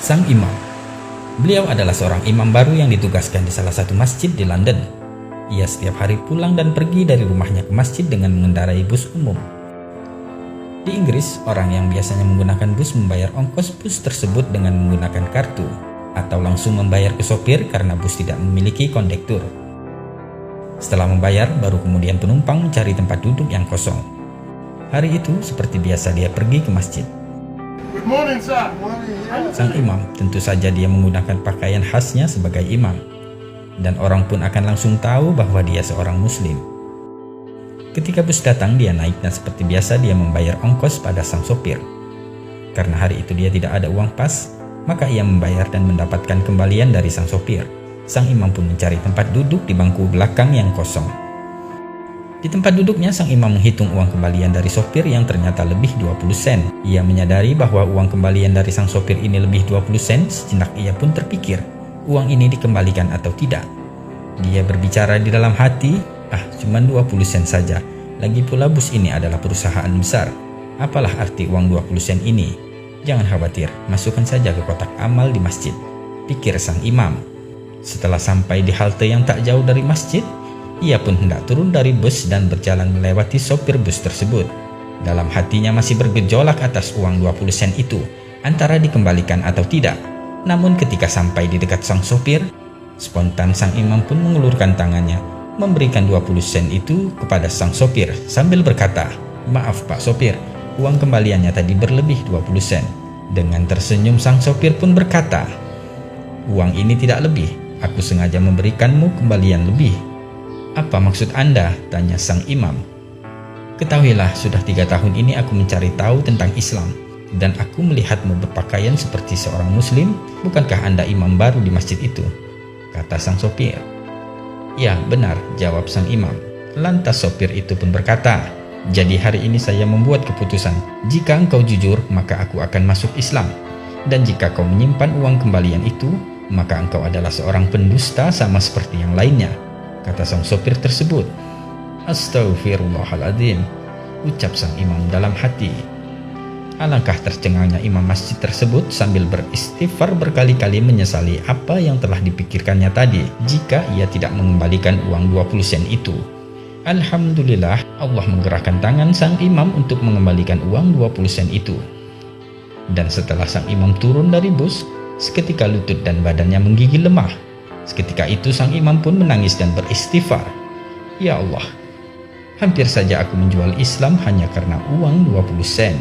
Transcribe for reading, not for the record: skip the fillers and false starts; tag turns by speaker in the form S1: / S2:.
S1: Sang imam. Beliau adalah seorang imam baru yang ditugaskan di salah satu masjid di London. Ia setiap hari pulang dan pergi dari rumahnya ke masjid dengan mengendarai bus umum. Di Inggris, orang yang biasanya menggunakan bus membayar ongkos bus tersebut dengan menggunakan kartu, atau langsung membayar ke sopir karena bus tidak memiliki kondektur. Setelah membayar, baru kemudian penumpang mencari tempat duduk yang kosong. Hari itu, seperti biasa dia pergi ke masjid.
S2: Good morning, sir.
S1: Sang imam, tentu saja dia menggunakan pakaian khasnya sebagai imam. Dan orang pun akan langsung tahu bahwa dia seorang muslim. Ketika bus datang, dia naik dan seperti biasa dia membayar ongkos pada sang sopir. Karena hari itu dia tidak ada uang pas, maka ia membayar dan mendapatkan kembalian dari sang sopir. Sang imam pun mencari tempat duduk di bangku belakang yang kosong. Di tempat duduknya, sang imam menghitung uang kembalian dari sopir yang ternyata lebih 20 sen. Ia menyadari bahwa uang kembalian dari sang sopir ini lebih 20 sen, sejenak ia pun terpikir, uang ini dikembalikan atau tidak. Dia berbicara di dalam hati, cuma 20 sen saja. Lagi pula bus ini adalah perusahaan besar. Apalah arti uang 20 sen ini? Jangan khawatir, masukkan saja ke kotak amal di masjid, pikir sang imam. Setelah sampai di halte yang tak jauh dari masjid, ia pun hendak turun dari bus dan berjalan melewati sopir bus tersebut. Dalam hatinya masih bergejolak atas uang 20 sen itu, antara dikembalikan atau tidak. Namun ketika sampai di dekat sang sopir, spontan sang imam pun mengulurkan tangannya, memberikan 20 sen itu kepada sang sopir sambil berkata, "Maaf Pak Sopir, uang kembaliannya tadi berlebih 20 sen. Dengan tersenyum sang sopir pun berkata, "Uang ini tidak lebih, aku sengaja memberikanmu kembalian lebih." "Apa maksud Anda?" tanya sang imam. "Ketahuilah, sudah 3 tahun ini aku mencari tahu tentang Islam, dan aku melihatmu berpakaian seperti seorang muslim. Bukankah Anda imam baru di masjid itu?" kata sang sopir. "Ya, benar," jawab sang imam. Lantas sopir itu pun berkata, "Jadi hari ini saya membuat keputusan, jika engkau jujur maka aku akan masuk Islam, dan jika kau menyimpan uang kembalian itu, maka engkau adalah seorang pendusta sama seperti yang lainnya," kata sang sopir tersebut. "Astaghfirullahaladzim," ucap sang imam dalam hati. Alangkah tercengangnya imam masjid tersebut sambil beristighfar berkali-kali menyesali apa yang telah dipikirkannya tadi jika ia tidak mengembalikan uang 20 sen itu. Alhamdulillah, Allah menggerakkan tangan sang imam untuk mengembalikan uang 20 sen itu. Dan setelah sang imam turun dari bus, seketika lutut dan badannya menggigil lemah. Seketika itu sang imam pun menangis dan beristighfar, "Ya Allah, hampir saja aku menjual Islam hanya karena uang 20 sen."